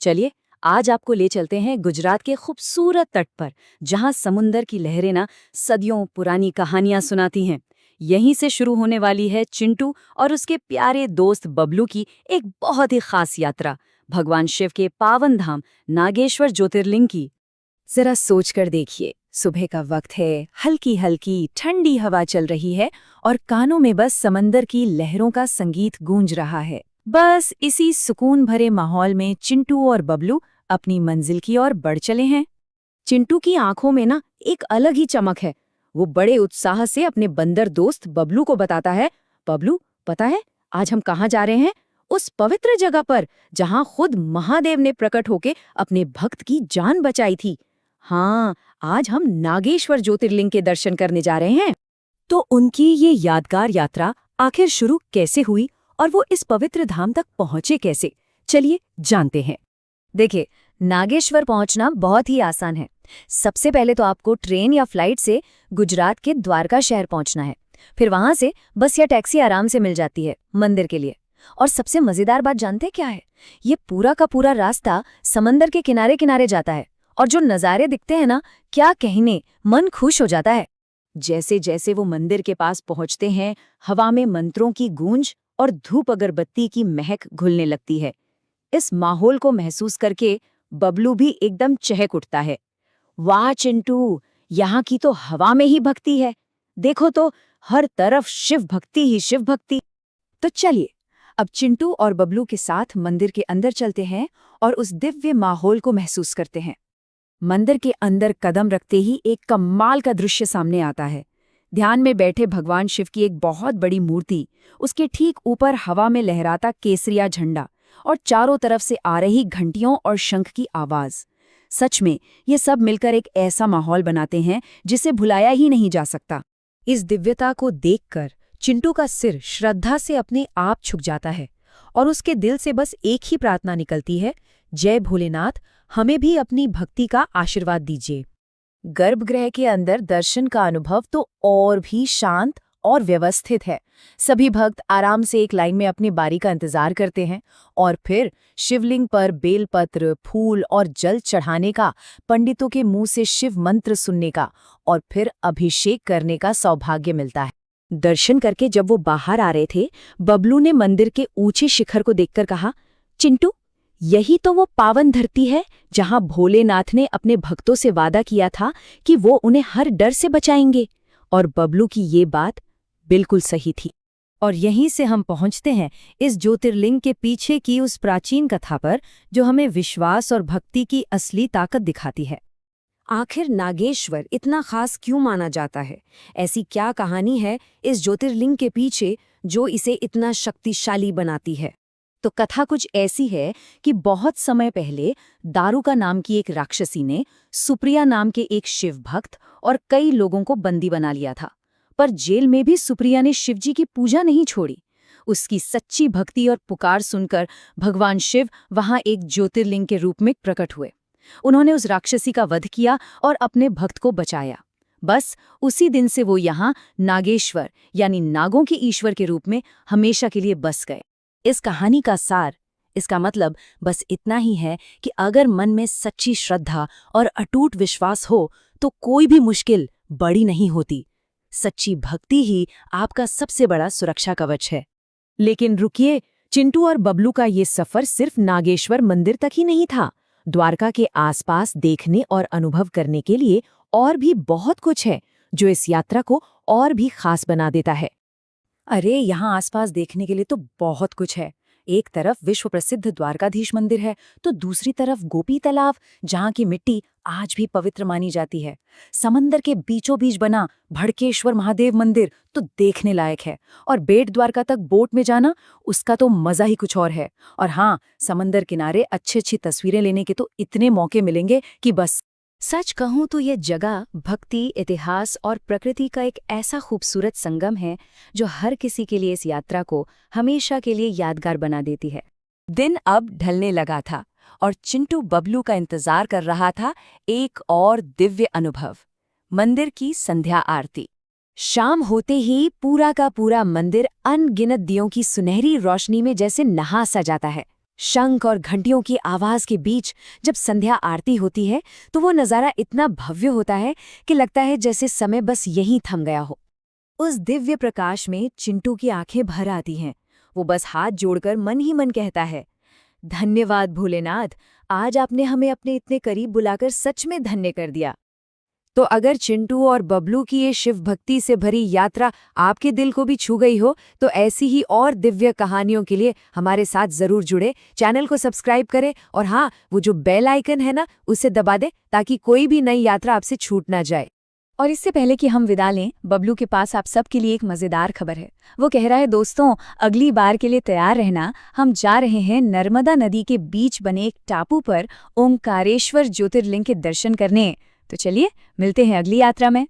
चलिए, आज आपको ले चलते हैं गुजरात के खूबसूरत तट पर, जहां समुंदर की लहरें ना सदियों पुरानी कहानियां सुनाती हैं। यहीं से शुरू होने वाली है चिंटू और उसके प्यारे दोस्त बबलू की एक बहुत ही खास यात्रा, भगवान शिव के पावन धाम नागेश्वर ज्योतिर्लिंग की। जरा सोच कर देखिए, सुबह का वक्त है, हल्की हल्की ठंडी हवा चल रही है और कानों में बस समंदर की लहरों का संगीत गूंज रहा है। बस इसी सुकून भरे माहौल में चिंटू और बबलू अपनी मंजिल की ओर बढ़ चले हैं। चिंटू की आंखों में ना एक अलग ही चमक है। वो बड़े उत्साह से अपने बंदर दोस्त बबलू को बताता है, बबलू, पता है आज हम कहाँ जा रहे हैं? उस पवित्र जगह पर जहाँ खुद महादेव ने प्रकट होके अपने भक्त की जान बचाई थी। हाँ, आज हम नागेश्वर ज्योतिर्लिंग के दर्शन करने जा रहे हैं। तो उनकी ये यादगार यात्रा आखिर शुरू कैसे हुई और वो इस पवित्र धाम तक पहुंचे कैसे? चलिए जानते हैं। देखिए, नागेश्वर पहुंचना बहुत ही आसान है। सबसे पहले तो आपको ट्रेन या फ्लाइट से गुजरात के द्वारका शहर पहुंचना है। फिर वहां से बस या टैक्सी आराम से मिल जाती है मंदिर के लिए। और सबसे मजेदार बात जानते क्या है? ये पूरा का पूरा रास्ता समंदर के किनारे किनारे जाता है और जो नज़ारे दिखते हैं ना, क्या कहने, मन खुश हो जाता है। जैसे जैसे वो मंदिर के पास पहुंचते हैं, हवा में मंत्रों की गूंज और धूप अगरबत्ती की महक घुलने लगती है। इस माहौल को महसूस करके बबलू भी एकदम चहक उठता है। वाह चिंटू, यहाँ की तो हवा में ही भक्ति है। देखो तो, हर तरफ शिव भक्ति ही शिव भक्ति। तो चलिए, अब चिंटू और बबलू के साथ मंदिर के अंदर चलते हैं और उस दिव्य माहौल को महसूस करते हैं। मंदिर के अंदर कदम रखते ही एक कमाल का दृश्य सामने आता है। ध्यान में बैठे भगवान शिव की एक बहुत बड़ी मूर्ति, उसके ठीक ऊपर हवा में लहराता केसरिया झंडा और चारों तरफ से आ रही घंटियों और शंख की आवाज। सच में ये सब मिलकर एक ऐसा माहौल बनाते हैं जिसे भुलाया ही नहीं जा सकता। इस दिव्यता को देखकर चिंटू का सिर श्रद्धा से अपने आप झुक जाता है और उसके दिल से बस एक ही प्रार्थना निकलती है, जय भोलेनाथ, हमें भी अपनी भक्ति का आशीर्वाद दीजिए। गर्भगृह के अंदर दर्शन का अनुभव तो और भी शांत और व्यवस्थित है। सभी भक्त आराम से एक लाइन में अपनी बारी का इंतजार करते हैं और फिर शिवलिंग पर बेलपत्र, फूल और जल चढ़ाने का, पंडितों के मुंह से शिव मंत्र सुनने का और फिर अभिषेक करने का सौभाग्य मिलता है। दर्शन करके जब वो बाहर आ रहे थे, बबलू ने मंदिर के ऊंचे शिखर को देखकर कहा, चिंटू, यही तो वो पावन धरती है जहां भोलेनाथ ने अपने भक्तों से वादा किया था कि वो उन्हें हर डर से बचाएंगे। और बबलू की ये बात बिल्कुल सही थी। और यहीं से हम पहुंचते हैं इस ज्योतिर्लिंग के पीछे की उस प्राचीन कथा पर, जो हमें विश्वास और भक्ति की असली ताकत दिखाती है। आखिर नागेश्वर इतना खास क्यों माना जाता है? ऐसी क्या कहानी है इस ज्योतिर्लिंग के पीछे जो इसे इतना शक्तिशाली बनाती है? तो कथा कुछ ऐसी है कि बहुत समय पहले दारुका नाम की एक राक्षसी ने सुप्रिया नाम के एक शिव भक्त और कई लोगों को बंदी बना लिया था। पर जेल में भी सुप्रिया ने शिवजी की पूजा नहीं छोड़ी। उसकी सच्ची भक्ति और पुकार सुनकर भगवान शिव वहां एक ज्योतिर्लिंग के रूप में प्रकट हुए। उन्होंने उस राक्षसी का वध किया और अपने भक्त को बचाया। बस उसी दिन से वो यहाँ नागेश्वर यानी नागों के ईश्वर के रूप में हमेशा के लिए बस गए। इस कहानी का सार, इसका मतलब बस इतना ही है कि अगर मन में सच्ची श्रद्धा और अटूट विश्वास हो तो कोई भी मुश्किल बड़ी नहीं होती। सच्ची भक्ति ही आपका सबसे बड़ा सुरक्षा कवच है। लेकिन रुकिए, चिंटू और बबलू का ये सफर सिर्फ नागेश्वर मंदिर तक ही नहीं था। द्वारका के आसपास देखने और अनुभव करने के लिए और भी बहुत कुछ है, जो इस यात्रा को और भी खास बना देता है। अरे, यहाँ आसपास देखने के लिए तो बहुत कुछ है। एक तरफ विश्व प्रसिद्ध द्वारकाधीश मंदिर है, तो दूसरी तरफ गोपी तालाब, जहाँ की मिट्टी आज भी पवित्र मानी जाती है। समंदर के बीचों बीच बना भड़केश्वर महादेव मंदिर तो देखने लायक है। और बेट द्वारका तक बोट में जाना, उसका तो मजा ही कुछ और है। और हाँ, समंदर किनारे अच्छी अच्छी तस्वीरें लेने के तो इतने मौके मिलेंगे कि बस। सच कहूँ तो ये जगह भक्ति, इतिहास और प्रकृति का एक ऐसा खूबसूरत संगम है जो हर किसी के लिए इस यात्रा को हमेशा के लिए यादगार बना देती है। दिन अब ढलने लगा था और चिंटू बबलू का इंतजार कर रहा था एक और दिव्य अनुभव, मंदिर की संध्या आरती। शाम होते ही पूरा का पूरा मंदिर अनगिनत दियों की सुनहरी रोशनी में जैसे नहा सा जाता है। शंख और घंटियों की आवाज के बीच जब संध्या आरती होती है तो वो नज़ारा इतना भव्य होता है कि लगता है जैसे समय बस यहीं थम गया हो। उस दिव्य प्रकाश में चिंटू की आंखें भर आती हैं। वो बस हाथ जोड़कर मन ही मन कहता है, धन्यवाद भोलेनाथ, आज आपने हमें अपने इतने करीब बुलाकर सच में धन्य कर दिया। तो अगर चिंटू और बबलू की ये शिव भक्ति से भरी यात्रा आपके दिल को भी छू गई हो तो ऐसी ही और दिव्य कहानियों के लिए हमारे साथ जरूर जुड़े, चैनल को सब्सक्राइब करें और हाँ, वो जो बेल आइकन है ना उसे दबा दें ताकि कोई भी नई यात्रा आपसे छूट ना जाए। और इससे पहले कि हम विदा लें, बबलू के पास आप सबके लिए एक मज़ेदार खबर है। वो कह रहा है, दोस्तों अगली बार के लिए तैयार रहना, हम जा रहे हैं नर्मदा नदी के बीच बने एक टापू पर ओंकारेश्वर ज्योतिर्लिंग के दर्शन करने। तो चलिए मिलते हैं अगली यात्रा में।